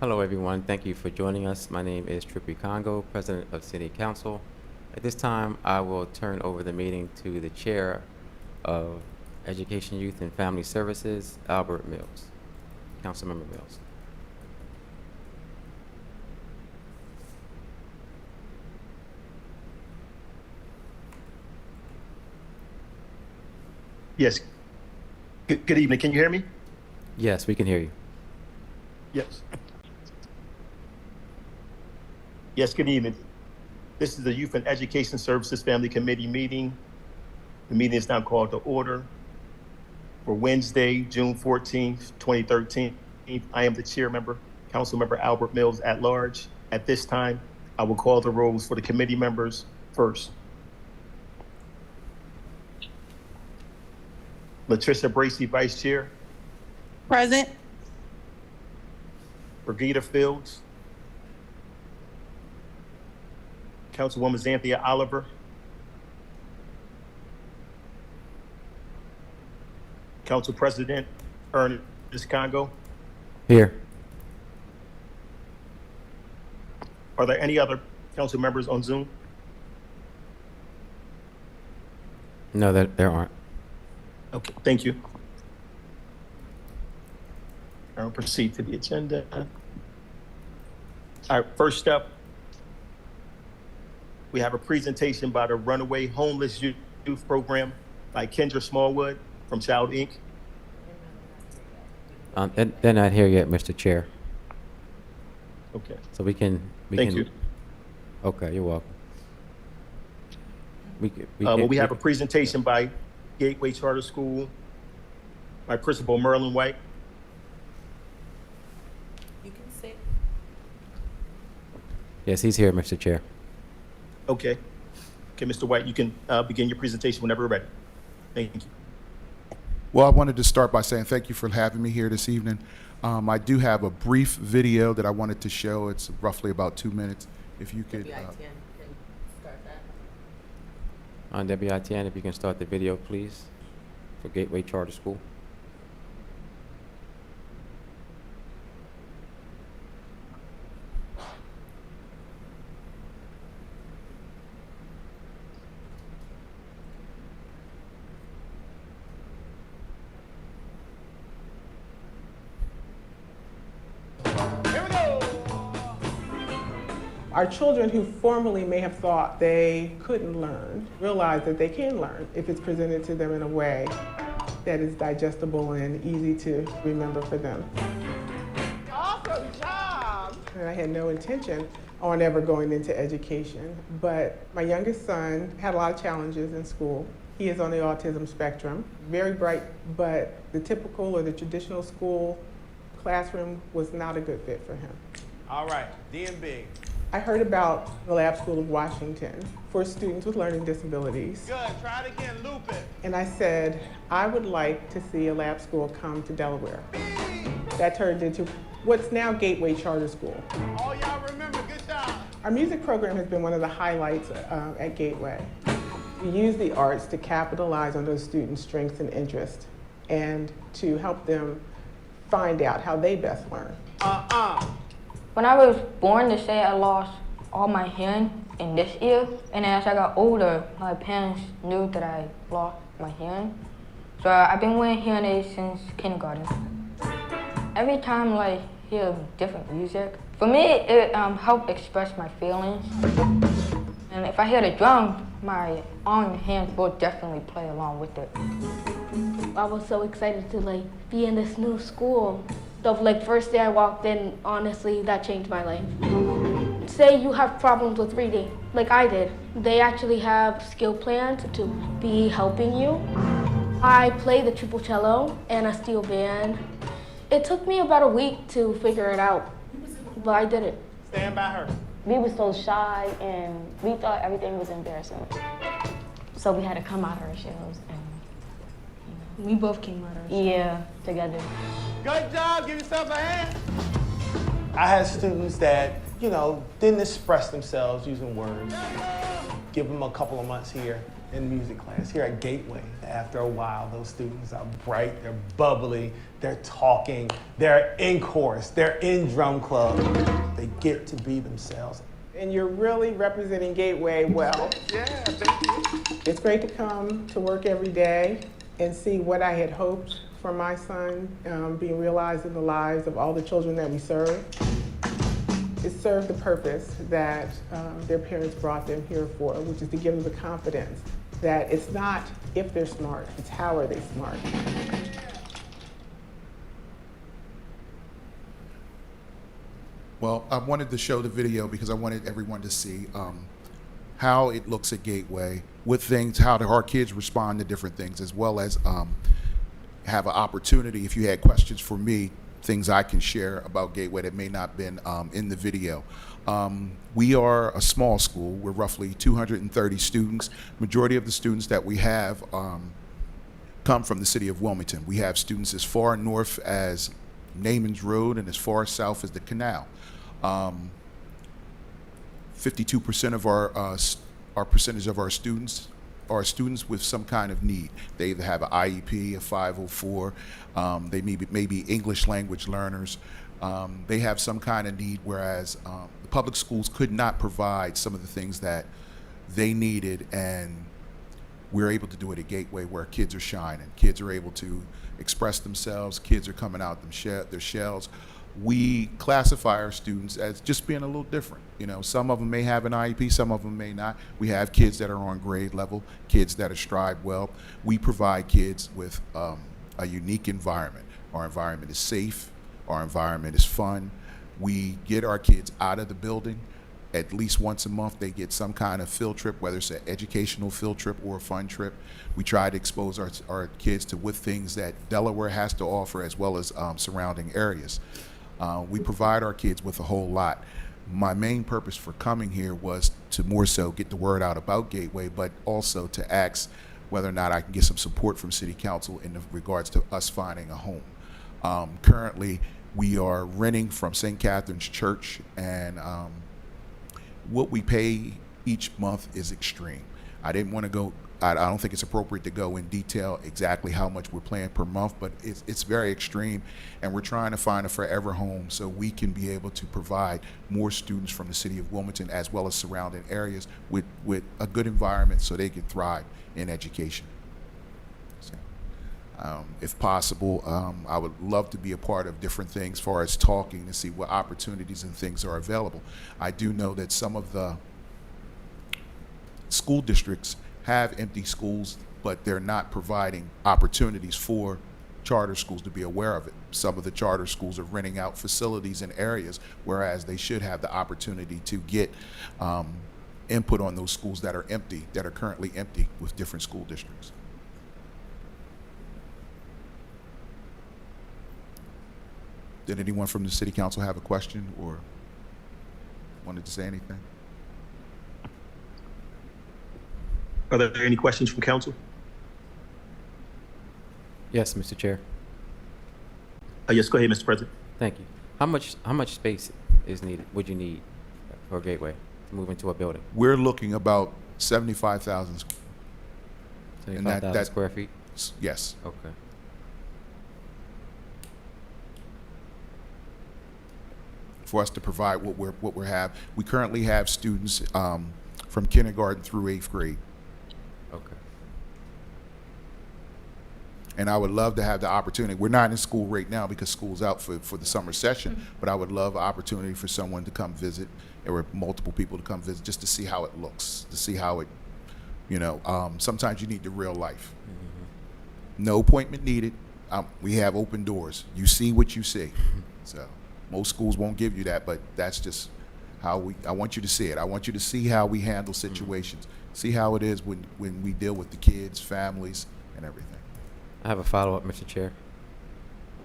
Hello, everyone. Thank you for joining us. My name is Trippy Congo, President of City Council. At this time, I will turn over the meeting to the Chair of Education, Youth, and Family Services, Albert Mills. Councilmember Mills. Yes. Good evening. Can you hear me? Yes, we can hear you. Yes. Yes, good evening. This is the Youth and Education Services Family Committee meeting. The meeting is now called to order for Wednesday, June 14th, 2013. I am the chair member, Councilmember Albert Mills at large. At this time, I will call the rolls for the committee members first. Latricia Bracey, Vice Chair. Present. Brigida Fields. Councilwoman Xanthia Oliver. Council President Ernest Congo. Here. Are there any other council members on Zoom? No, there aren't. Okay, thank you. I'll proceed to the agenda. All right, first up, we have a presentation by the Runaway Homeless Youth Program by Kendra Smallwood from Child Inc. They're not here yet, Mr. Chair. Okay, So we can. thank you. Okay, you're welcome. We have a presentation by Gateway Charter School by Principal Merlin White. You can sit. Yes, he's here, Mr. Chair. Okay, Mr. White, you can begin your presentation whenever you're ready. Thank you. Well, I wanted to start by saying thank you for having me here this evening. I do have a brief video that I wanted to show. It's roughly about 2 minutes. If you could. WI-10 can start that. On WI-10, if you can start the video, please, for Gateway Charter School. Our children who formerly may have thought they couldn't learn realize that they can learn if it's presented to them in a way that is digestible and easy to remember for them. Awesome job! And I had no intention on ever going into education, but my youngest son had a lot of challenges in school. He is on the autism spectrum, very bright, but the typical or the traditional school classroom was not a good fit for him. All right, DMB. I heard about the Lab School of Washington for students with learning disabilities. Good, try it again, loop it. And I said, I would like to see a lab school come to Delaware. That turned into what's now Gateway Charter School. All y'all remember, good job. Our music program has been one of the highlights at Gateway. We use the arts to capitalize on those students' strengths and interests and to help them find out how they best learn. When I was born, they say I lost all my hearing in this ear, and as I got older, my parents knew that I lost my hearing. So I've been wearing hearing aids since kindergarten. Every time I hear different music, for me, it helped express my feelings. And if I hear the drum, my arm and hands will definitely play along with it. I was so excited to be in this new school. The first day I walked in, honestly, that changed my life. Say you have problems with reading, like I did. They actually have skill plans to be helping you. I play the triple cello and a steel band. It took me about a week to figure it out, but I did it. Stand by her. We were so shy and we thought everything was embarrassing. So we had to come out of our shells and We both came out of our shells. yeah, together. Good job, give yourself a hand. I had students that, didn't express themselves using words. give them a couple of months here in music class here at Gateway. After a while, those students are bright, they're bubbly, they're talking, they're in chorus, they're in drum club. They get to be themselves. And you're really representing Gateway well. Yeah, thank you. It's great to come to work every day and see what I had hoped for my son being realized in the lives of all the children that we serve. It served the purpose that their parents brought them here for, which is to give them the confidence that it's not if they're smart, it's how are they smart. Well, I wanted to show the video because I wanted everyone to see how it looks at Gateway with things, how our kids respond to different things, as well as have an opportunity, if you had questions for me, things I can share about Gateway that may not have been in the video. We are a small school. We're roughly 230 students. Majority of the students that we have come from the city of Wilmington. We have students as far north as Namens Road and as far south as the canal. 52% of our percentage of our students are students with some kind of need. They either have an IEP, a 504, they may be English language learners. They have some kind of need, whereas the public schools could not provide some of the things that they needed, and we're able to do it at Gateway, where kids are shining. Kids are able to express themselves. Kids are coming out their shells. We classify our students as just being a little different. You know, some of them may have an IEP, some of them may not. We have kids that are on grade level, kids that are stride well. We provide kids with a unique environment. Our environment is safe. Our environment is fun. We get our kids out of the building. At least once a month, they get some kind of field trip, whether it's an educational field trip or a fun trip. We try to expose our kids to what things that Delaware has to offer, as well as surrounding areas. We provide our kids with a whole lot. My main purpose for coming here was to more so get the word out about Gateway, but also to ask whether or not I can get some support from City Council in regards to us finding a home. Currently, we are renting from St. Catherine's Church, and what we pay each month is extreme. I didn't want to go, I don't think it's appropriate to go in detail exactly how much we're paying per month, but it's very extreme, and we're trying to find a forever home so we can be able to provide more students from the city of Wilmington as well as surrounding areas with a good environment so they can thrive in education. So, if possible, I would love to be a part of different things as far as talking to see what opportunities and things are available. I do know that some of the school districts have empty schools, but they're not providing opportunities for charter schools to be aware of it. Some of the charter schools are renting out facilities in areas, whereas they should have the opportunity to get input on those schools that are empty, that are currently empty with different school districts. Did anyone from the city council have a question or wanted to say anything? Are there any questions from council? Yes, Mr. Chair. Yes, go ahead, Mr. President. Thank you. How much space is needed, would you need for Gateway to move into a building? We're looking about 75,000. 75,000 that- square feet? Yes. Okay. For us to provide what we have. We currently have students from kindergarten through 8th grade. Okay. And I would love to have the opportunity. We're not in school right now because school's out for the summer session, but I would love an opportunity for someone to come visit, or multiple people to come visit, just to see how it looks, to see how it, sometimes you need the real life. No appointment needed. We have open doors. You see what you see. So most schools won't give you that, but that's just how I want you to see it. I want you to see how we handle situations, see how it is when we deal with the kids, families, and everything. I have a follow-up, Mr. Chair.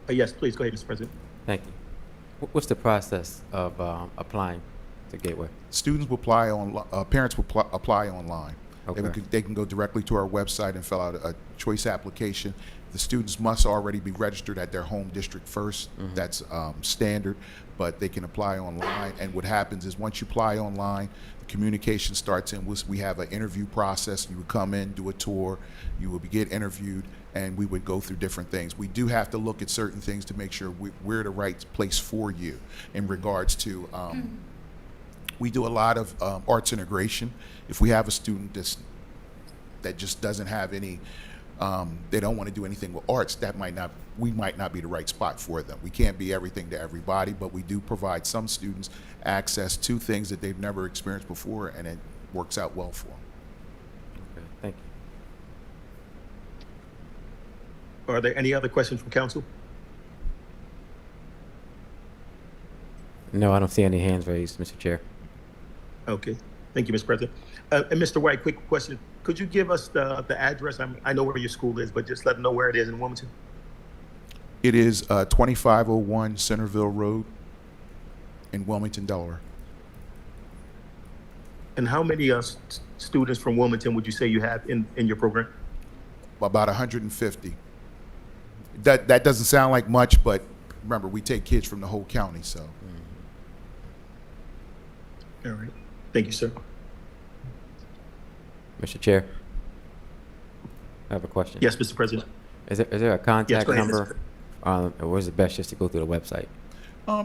Yes, please go ahead, Mr. President. Thank you. What's the process of applying to Gateway? Students will apply on, parents will apply online. Okay. They can go directly to our website and fill out a choice application. The students must already be registered at their home district first. That's standard, but they can apply online. And what happens is once you apply online, the communication starts in. We have an interview process. You would come in, do a tour, you would get interviewed, and we would go through different things. We do have to look at certain things to make sure we're the right place for you in regards to we do a lot of arts integration. If we have a student that just doesn't have any, they don't want to do anything with arts, we might not be the right spot for them. We can't be everything to everybody, but we do provide some students access to things that they've never experienced before, and it works out well for them. Okay, thank you. Are there any other questions from council? No, I don't see any hands raised, Mr. Chair. Okay, thank you, Mr. President. And Mr. White, quick question. Could you give us the address? I know where your school is, but just let them know where it is in Wilmington. It is 2501 Centerville Road in Wilmington, Delaware. And how many students from Wilmington would you say you have in your program? About 150. That doesn't sound like much, but remember, we take kids from the whole county, so. All right. Thank you, sir. Mr. Chair, I have a question. Yes, Mr. President. Is there a contact go ahead, number? Or is it best just to go through the website?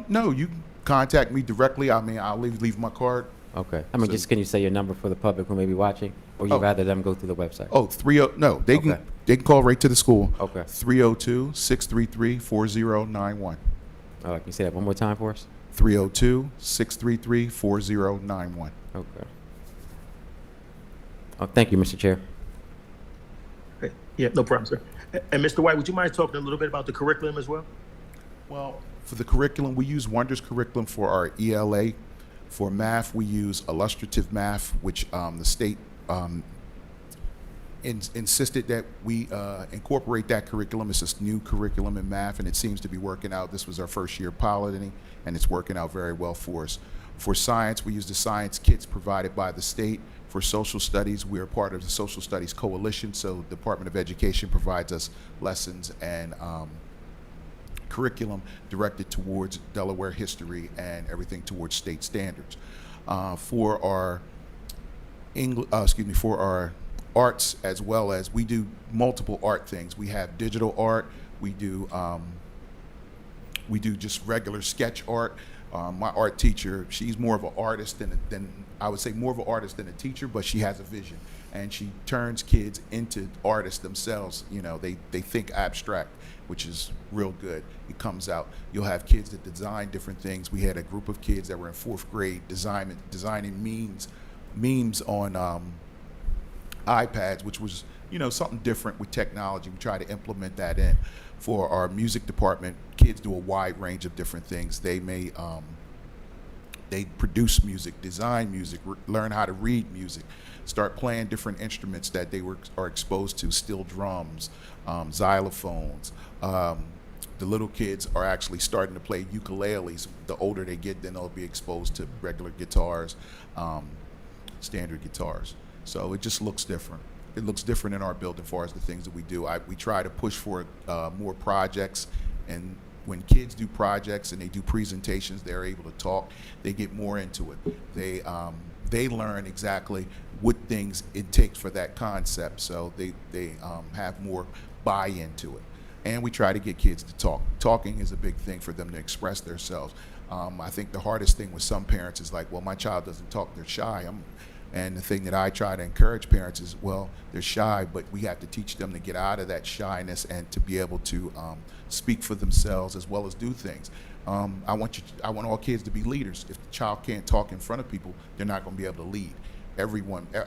No, you can contact me directly. I mean, I'll leave my card. Okay. I mean, So- just can you say your number for the public who may be watching? Or you Oh. rather them go through the website? Oh, 30, no, they Okay. can call right to the school. Okay. 302-633-4091. Can you say that one more time for us? 302-633-4091. Okay. Oh, thank you, Mr. Chair. Okay. Yeah, no problem, sir. And Mr. White, would you mind talking a little bit about the curriculum as well? Well, for the curriculum, we use Wonders curriculum for our ELA. For math, we use illustrative math, which the state insisted that we incorporate that curriculum. It's this new curriculum in math, and it seems to be working out. This was our first year piloting, and it's working out very well for us. For science, we use the science kits provided by the state. For social studies, we are part of the Social Studies Coalition, so the Department of Education provides us lessons and curriculum directed towards Delaware history and everything towards state standards. For our for our arts, as well as we do multiple art things. We have digital art. We do just regular sketch art. My art teacher, she's more of an artist than I would say more of an artist than a teacher, but she has a vision, and she turns kids into artists themselves. You know, they think abstract, which is real good. It comes out. You'll have kids that design different things. We had a group of kids that were in 4th grade designing memes on iPads, which was, you know, something different with technology. We try to implement that in. For our music department, kids do a wide range of different things. They may they produce music, design music, learn how to read music, start playing different instruments that they are exposed to, steel drums, xylophones. The little kids are actually starting to play ukuleles. The older they get, then they'll be exposed to regular guitars, standard guitars. So it just looks different. It looks different in our building as far as the things that we do. We try to push for more projects, and when kids do projects and they do presentations, they're able to talk. They get more into it. They learn exactly what things it takes for that concept, so they have more buy-in to it. And we try to get kids to talk. Talking is a big thing for them to express themselves. I think the hardest thing with some parents is like, well, my child doesn't talk, they're shy. And the thing that I try to encourage parents is, well, they're shy, but we have to teach them to get out of that shyness and to be able to speak for themselves as well as do things. I want all kids to be leaders. If the child can't talk in front of people, they're not going to be able to lead. I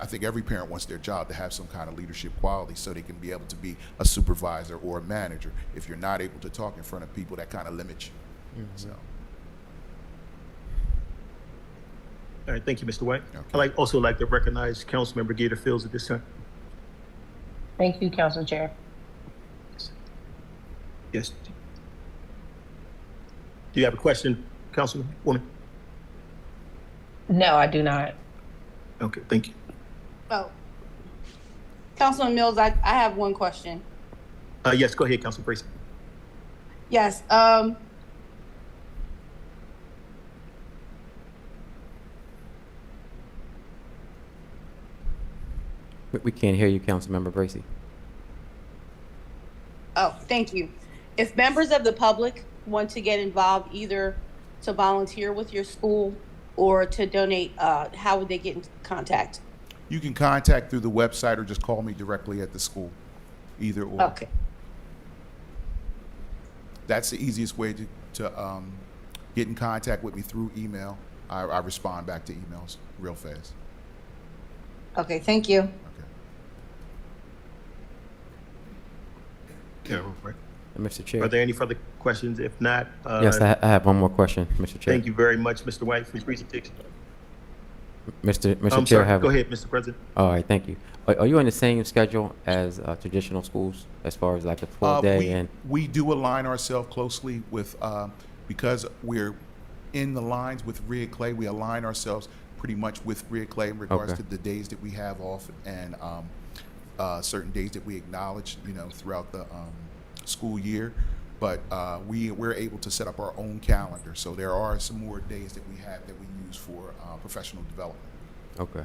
think every parent wants their child to have some kind of leadership quality so they can be able to be a supervisor or a manager. If you're not able to talk in front of people, that kind of limits you. Mm-hmm. So. All right, thank you, Mr. White. Okay. I'd also like to recognize Councilmember Gator Fields at this time. Thank you, Council Chair. Yes. Do you have a question, Councilwoman? No, I do not. Okay, thank you. Oh, Councilman Mills, I have one question. Yes, go ahead, Council Bracy. Yes, We can't hear you, Councilmember Bracy. oh, thank you. If members of the public want to get involved, either to volunteer with your school or to donate, how would they get in contact? You can contact through the website or just call me directly at the school, either or. Okay. That's the easiest way to get in contact with me through email. I respond back to emails real fast. Okay, thank you. Okay. Yeah, right. Mr. Chair. Are there any further questions? If not, Yes, I have one more question, Mr. Chair. thank you very much, Mr. White, for your presentation. Mr. I'm Chair, sorry. Go ahead, Mr. President. All right, thank you. Are you on the same schedule as traditional schools as far as like a full day and? We do align ourselves closely with, because we're in the lines with Red Clay, we align ourselves pretty much with Red Clay in regards Okay. to the days that we have off and certain days that we acknowledge, throughout the school year. But we're able to set up our own calendar. So there are some more days that we have that we use for professional development Okay,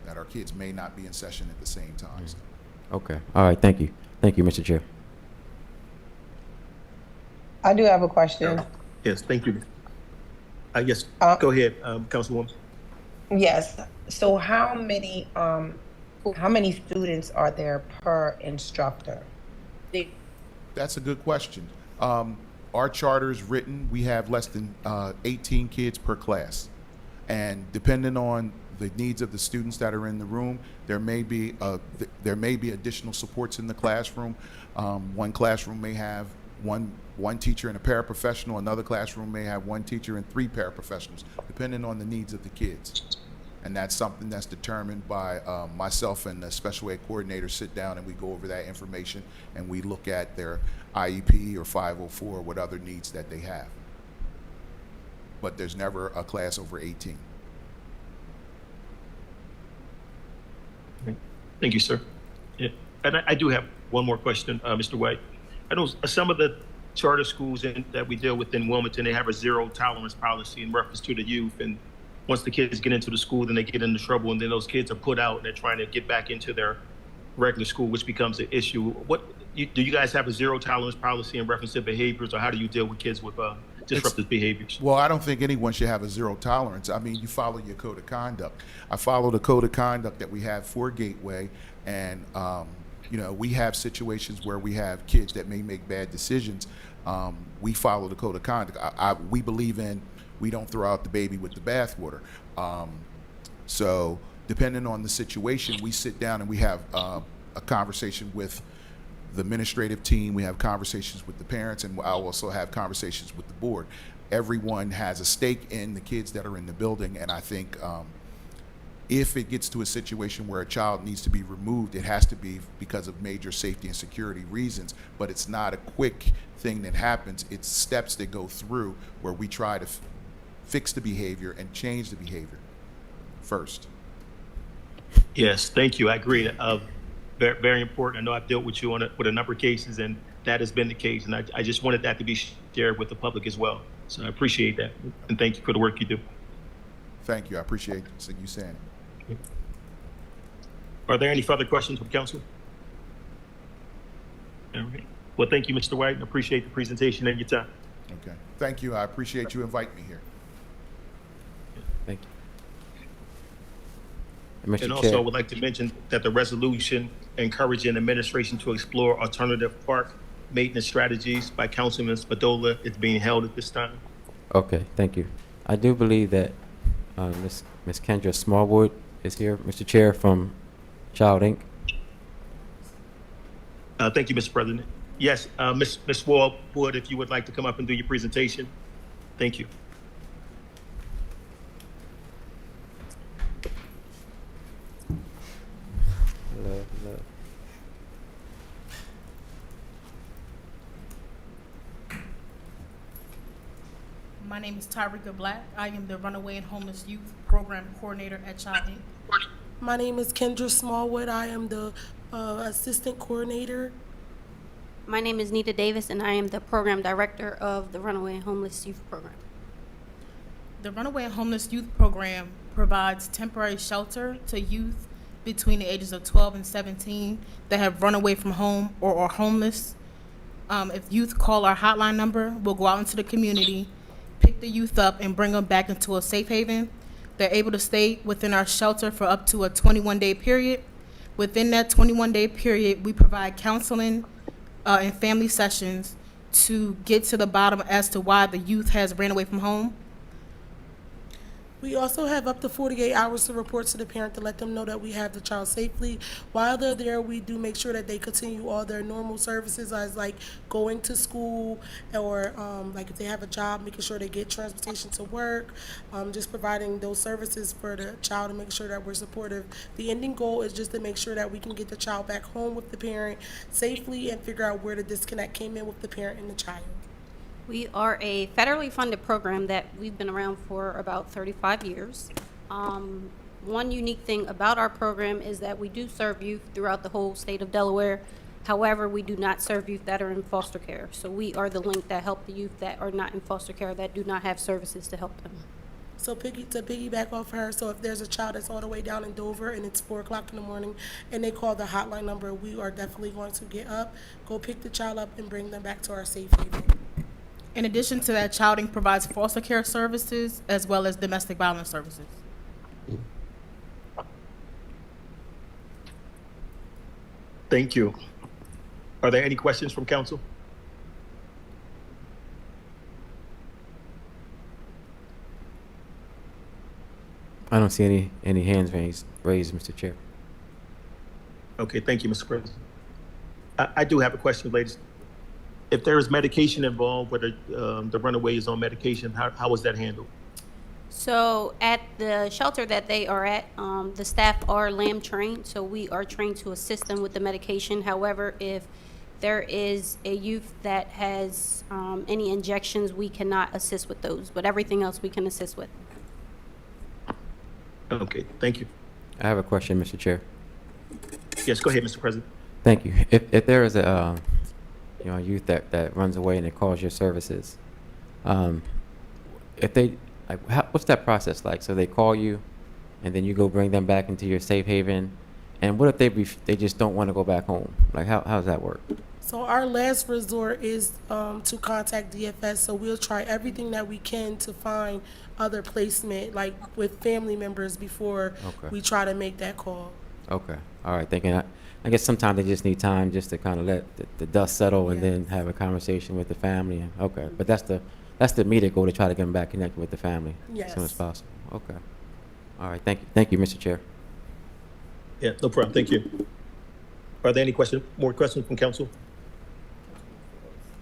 that our kids may not be in session at the same time. okay. All right, thank you. Thank you, Mr. Chair. I do have a question. Yes, thank you. Yes, go ahead, Councilwoman. Yes. So how many students are there per instructor? That's a good question. Our charter is written, we have less than 18 kids per class. And depending on the needs of the students that are in the room, there may be additional supports in the classroom. One classroom may have one teacher and a paraprofessional. Another classroom may have one teacher and 3 paraprofessionals, depending on the needs of the kids. And that's something that's determined by myself and the special ed coordinator sit down and we go over that information and we look at their IEP or 504, what other needs that they have. But there's never a class over 18. Thank you, sir. Yeah. And I do have one more question, Mr. White. I know some of the charter schools that we deal with in Wilmington, they have a zero tolerance policy in reference to the youth. And once the kids get into the school, then they get into trouble, and then those kids are put out and they're trying to get back into their regular school, which becomes an issue. Do you guys have a zero tolerance policy in reference to behaviors, or how do you deal with kids with disruptive behaviors? Well, I don't think anyone should have a zero tolerance. I mean, you follow your code of conduct. I follow the code of conduct that we have for Gateway, and we have situations where we have kids that may make bad decisions. We follow the code of conduct. We believe in we don't throw out the baby with the bathwater. So depending on the situation, we sit down and we have a conversation with the administrative team. We have conversations with the parents, and I'll also have conversations with the board. Everyone has a stake in the kids that are in the building, and I think if it gets to a situation where a child needs to be removed, it has to be because of major safety and security reasons, but it's not a quick thing that happens. It's steps that go through where we try to fix the behavior and change the behavior first. Yes, thank you. I agree. Very, very important. I know I've dealt with you with a number of cases, and that has been the case. And I just wanted that to be shared with the public as well. So I appreciate that, and thank you for the work you do. Thank you. I appreciate you saying it. Are there any further questions from council? All right. Well, thank you, Mr. White. I appreciate the presentation and your time. Okay. Thank you. I appreciate you inviting me here. Thank you. And Mr. And Chair. also, I would like to mention that the resolution encouraging administration to explore alternative park maintenance strategies by Councilman Spadola is being held at this time. Okay, thank you. I do believe that Ms. Kendra Smallwood is here, Mr. Chair, from Child Inc. Thank you, Mr. President. Yes, Ms. Smallwood, if you would like to come up and do your presentation. Thank you. Love. My name is Tyrika Black. I am the Runaway and Homeless Youth Program Coordinator at Child Inc. My name is Kendra Smallwood. I am the assistant coordinator. My name is Nita Davis, and I am the program director of the Runaway Homeless Youth Program. The Runaway and Homeless Youth Program provides temporary shelter to youth between the ages of 12 and 17 that have run away from home or are homeless. If youth call our hotline number, we'll go out into the community, pick the youth up, and bring them back into a safe haven. They're able to stay within our shelter for up to a 21-day period. Within that 21-day period, we provide counseling and family sessions to get to the bottom as to why the youth has ran away from home. We also have up to 48 hours to report to the parent to let them know that we have the child safely. While they're there, we do make sure that they continue all their normal services as like going to school or like if they have a job, making sure they get transportation to work, just providing those services for the child and making sure that we're supportive. The ending goal is just to make sure that we can get the child back home with the parent safely and figure out where the disconnect came in with the parent and the child. We are a federally funded program that we've been around for about 35 years. One unique thing about our program is that we do serve youth throughout the whole state of Delaware. However, we do not serve youth that are in foster care. So we are the link that help the youth that are not in foster care, that do not have services to help them. So to piggyback off her, so if there's a child that's all the way down in Dover and it's 4 o'clock in the morning and they call the hotline number, we are definitely going to get up, go pick the child up and bring them back to our safe haven. In addition to that, Child Inc. provides foster care services as well as domestic violence services. Thank you. Are there any questions from council? I don't see any hands raised, Mr. Chair. Okay, thank you, Mr. President. I do have a question, ladies. If there is medication involved, whether the runaway is on medication, how is that handled? So at the shelter that they are at, the staff are LAM trained, so we are trained to assist them with the medication. However, if there is a youth that has any injections, we cannot assist with those, but everything else we can assist with. Okay, thank you. I have a question, Mr. Chair. Yes, go ahead, Mr. President. Thank you. If there is a youth that runs away and it calls your services, if they what's that process like? So they call you, and then you go bring them back into your safe haven, and what if they just don't want to go back home? Like how does that work? So our last resort is to contact DFS. So we'll try everything that we can to find other placement, like with family members, before we try to make that call. Okay. All right. Thinking. I guess sometimes they just need time just to kind of let the dust settle and then have a conversation with the family. And okay, but that's the immediate goal, to try to get them back connected with the family as soon as possible. Okay. All right. Thank you, Mr. Chair. Yeah, no problem. Thank you. Are there any more questions from council?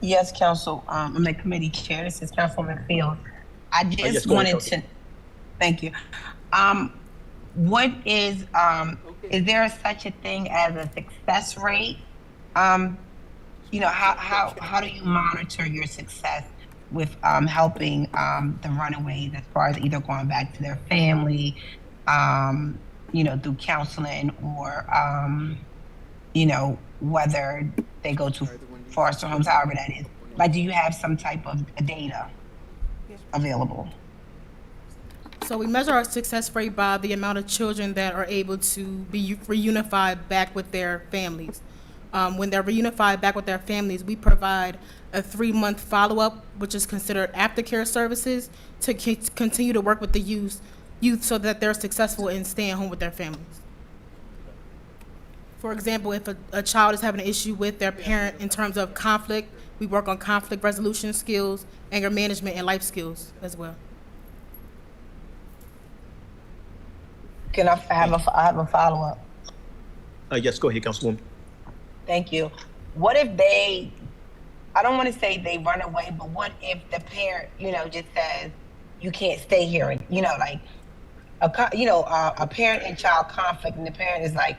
Yes, Council. I'm the committee chair. This is Councilman Field. I just yes, go ahead, wanted to, thank you. What is there such a thing as a success rate? How do you monitor your success with helping the runaways as far as either going back to their family, through counseling, or whether they go to foster homes, however that is? Like, do you have some type of data available? So we measure our success rate by the amount of children that are able to be reunified back with their families. When they're reunified back with their families, we provide a 3-month follow-up, which is considered aftercare services, to continue to work with the youth so that they're successful in staying home with their families. For example, if a child is having an issue with their parent in terms of conflict, we work on conflict resolution skills, anger management, and life skills as well. Can I have a follow-up? Yes, go ahead, Councilwoman. Thank you. What if I don't want to say they run away, but what if the parent, just says, you can't stay here, and, like, a parent and child conflict, and the parent is like,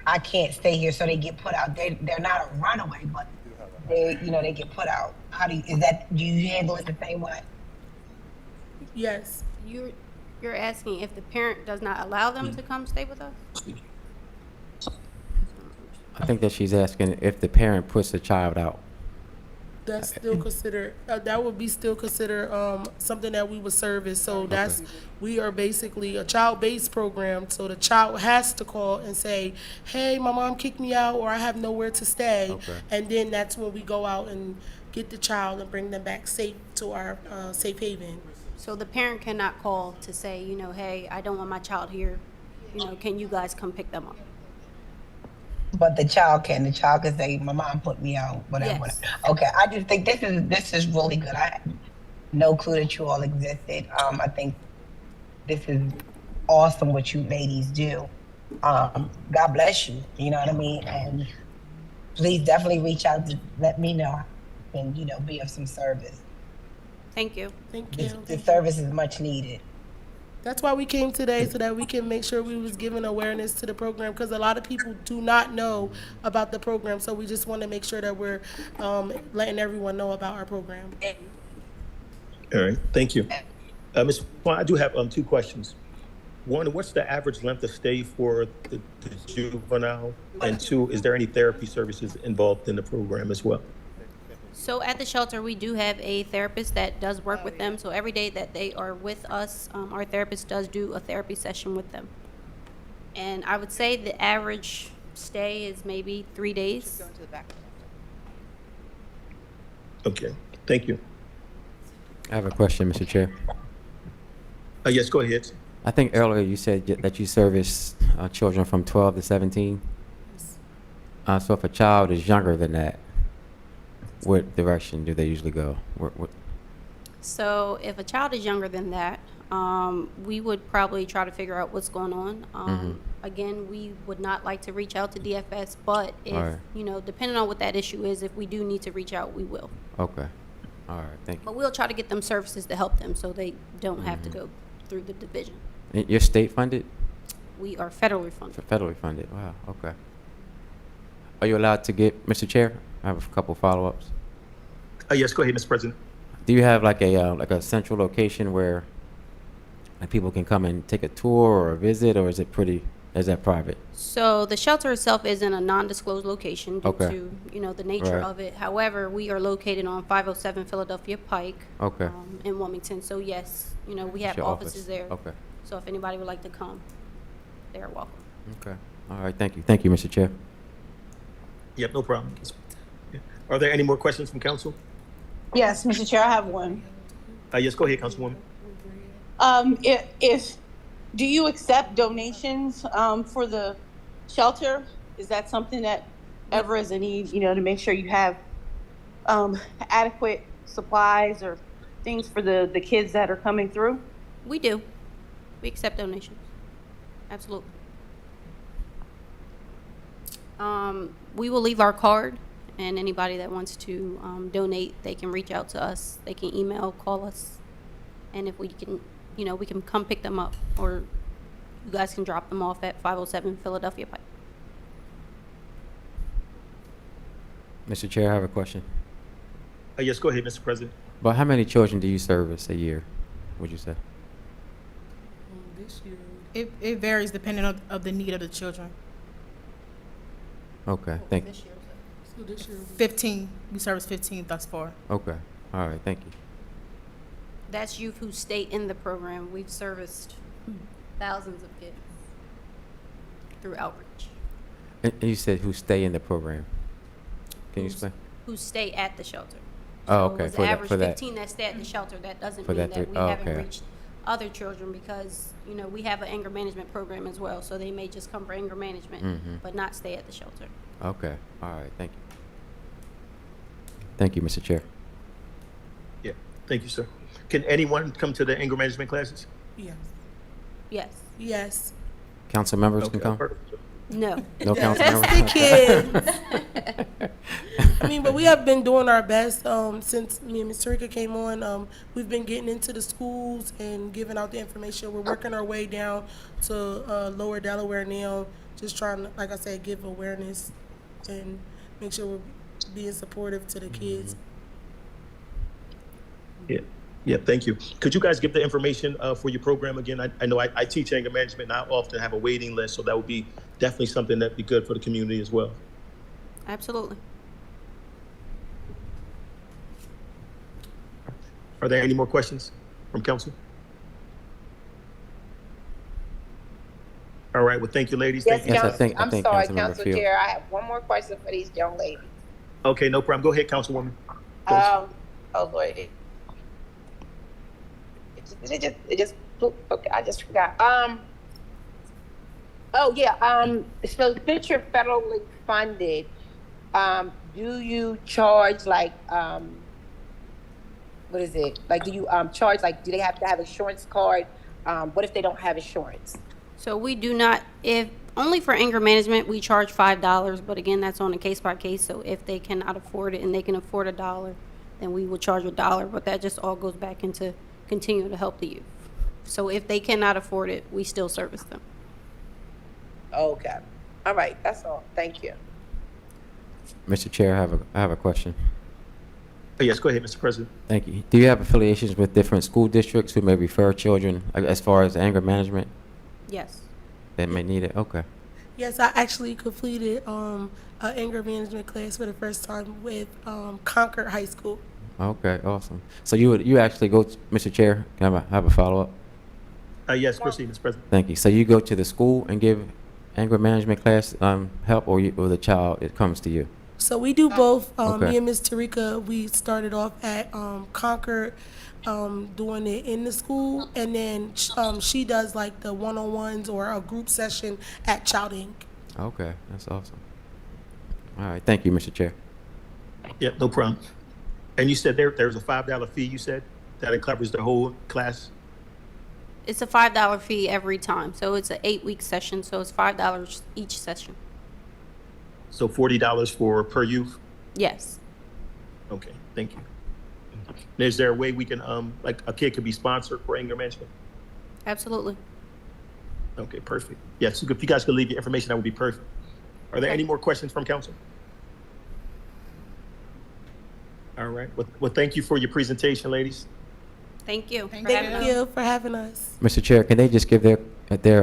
I can't stay here, so they get put out. They're not a runaway, but they get put out. Do you handle it the same way? Yes. You're asking if the parent does not allow them to come stay with us? I think that she's asking if the parent puts the child out. That's still considered, that would be still considered, something that we would service. So that's, we are basically a child-based program. So the child has to call and say, hey, my mom kicked me out, or I have nowhere to stay. Okay. And then that's when we go out and get the child and bring them back safe to our, safe haven. So the parent cannot call to say, you know, hey, I don't want my child here. You know, can you guys come pick them up? But the child can. The child can say, "My mom put me out." Whatever. Yes. Whatever. Okay. I just think this is really good. I had no clue that you all existed. I think this is awesome what you ladies do. God bless you. You know what I mean? And please definitely reach out to let me know and be of some service. Thank you. Thank you. The service is much needed. That's why we came today, so that we can make sure we was giving awareness to the program, because a lot of people do not know about the program. So we just want to make sure that we're letting everyone know about our program. All right, thank you. Ms. Kwan, I do have 2 questions. One, what's the average length of stay for the juvenile? And 2, is there any therapy services involved in the program as well? So at the shelter, we do have a therapist that does work with them. So every day that they are with us, our therapist does do a therapy session with them. And I would say the average stay is maybe 3 days. Okay, thank you. I have a question, Mr. Chair. Yes, go ahead. I think earlier you said that you service children from 12 to 17. So if a child is younger than that, what direction do they usually go? What? So if a child is younger than that, we would probably try to figure out what's going on. Again, we would not like to reach out to DFS, but if, All right. depending on what that issue is, if we do need to reach out, we will. Okay. All right, thank you. But we'll try to get them services to help them so they don't have to go through the division. And you're state funded? We are federally funded. Federally funded, wow, okay. Are you allowed to get, Mr. Chair, I have a couple follow-ups. Yes, go ahead, Mr. President. Do you have like a central location where people can come and take a tour or a visit, or is that private? So the shelter itself is in a non-disclosed location due Okay. to, the nature Right. of it. However, we are located on 507 Philadelphia Pike. Okay. In Wilmington. So yes, we have Your offices office. there. Okay. So if anybody would like to come, they're welcome. Okay, all right, thank you. Thank you, Mr. Chair. Yep, no problem. Are there any more questions from council? Yes, Mr. Chair, I have one. Yes, go ahead, Councilwoman. Do you accept donations for the shelter? Is that something that ever is a need, to make sure you have adequate supplies or things for the kids that are coming through? We do. We accept donations. Absolutely. We will leave our card, and anybody that wants to donate, they can reach out to us. They can email, call us, and if we can, we can come pick them up, or you guys can drop them off at 507 Philadelphia Pike. Mr. Chair, I have a question. Yes, go ahead, Mr. President. But how many children do you service a year, would you say? It varies depending on the need of the children. Okay, thank you. 15, we service 15 thus far. Okay, all right, thank you. That's youth who stay in the program. We've serviced thousands of kids through outreach. And you said who stay in the program. Can you explain? Who stay at the shelter. Oh, So okay, it was for that- average for that. 15 that stay at the shelter. That doesn't For mean that that three- we oh, haven't okay. reached other children, because, we have an anger management program as well. So they may just come for anger management, but not stay at the shelter. Okay, all right, thank you. Thank you, Mr. Chair. Yeah, thank you, sir. Can anyone come to the anger management classes? Yes. Yes. Yes. Council members can Okay, come? perfect. No. No council That's members? the kids. But we have been doing our best since me and Ms. Tarika came on. We've been getting into the schools and giving out the information. We're working our way down to Lower Delaware now, just trying to, like I said, give awareness and make sure we're being supportive to the kids. Yeah, thank you. Could you guys give the information for your program again? I know I teach anger management, and I often have a waiting list, so that would be definitely something that'd be good for the community as well. Absolutely. Are there any more questions from council? All right, well, thank you, ladies. Yes, Thank you. Yes, I Council, think- I I'm think sorry, Councilmember Council Fields. Chair, I have one more question for these young ladies. Okay, no problem. Go ahead, Councilwoman. Oh Lord, okay, I just forgot. Oh yeah, so since you're federally funded, do you charge like, what is it? Like, do you, charge, like, do they have to have insurance card? What if they don't have insurance? So we do not, if, only for anger management, we charge $5, but again, that's on a case by case. So if they cannot afford it and they can afford $1, then we will charge $1, but that just all goes back into continue to help the youth. So if they cannot afford it, we still service them. Okay, all right, that's all, thank you. Mr. Chair, I have a question. Oh, yes, go ahead, Mr. President. Thank you. Do you have affiliations with different school districts who may refer children, as far as anger management, Yes. that may need it? Okay. Yes, I actually completed an anger management class for the first time with Concord High School. Okay, awesome. So you actually go, Mr. Chair, can I have a follow-up? Yes, proceed, Mr. President. Thank you. So you go to the school and give anger management class help, or the child, it comes to you? So we do both. Okay. Me and Miss Tarika, we started off at Concord, doing it in the school, and then she does like the one-on-ones or a group session at Child Inc. Okay, that's awesome. All right, thank you, Mr. Chair. Yep, no problem. And you said there's a $5 fee, you said, that it covers the whole class? It's a $5 fee every time. So it's an 8-week session, so it's $5 each session. So $40 for per youth? Yes. Okay, thank you. And is there a way we can, like, a kid could be sponsored for anger management? Absolutely. Okay, perfect. Yes, if you guys could leave your information, that would be perfect. Are there any more questions from council? All right, well, thank you for your presentation, ladies. Thank you. Thank for having Thank us. you for having us. Mr. Chair, can they just give their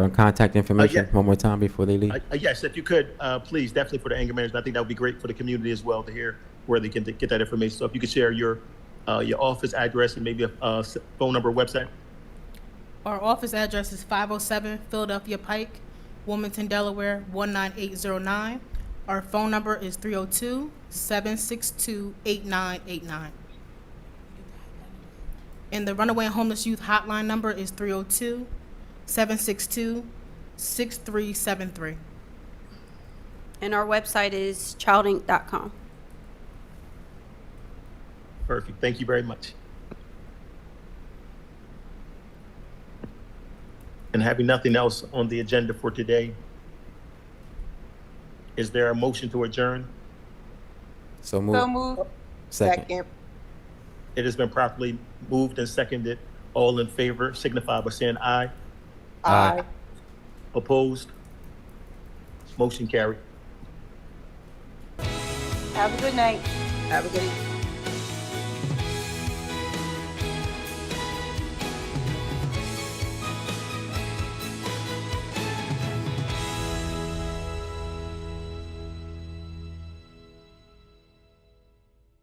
contact information yeah. one more time before they leave? Yes, if you could, please, definitely for the anger management. I think that would be great for the community as well to hear where they can get that information. So if you could share your office address and maybe a phone number, website. Our office address is 507 Philadelphia Pike, Wilmington, Delaware 19809. Our phone number is 302-762-8989. And the Runaway and Homeless Youth Hotline number is 302-762-6373. And our website is childinc.com. Perfect. Thank you very much. And having nothing else on the agenda for today, is there a motion to adjourn? So move. So move. Second. It has been properly moved and seconded. All in favor signify by saying aye. Aye. Opposed? Motion carried. Have a good night. Have a good evening.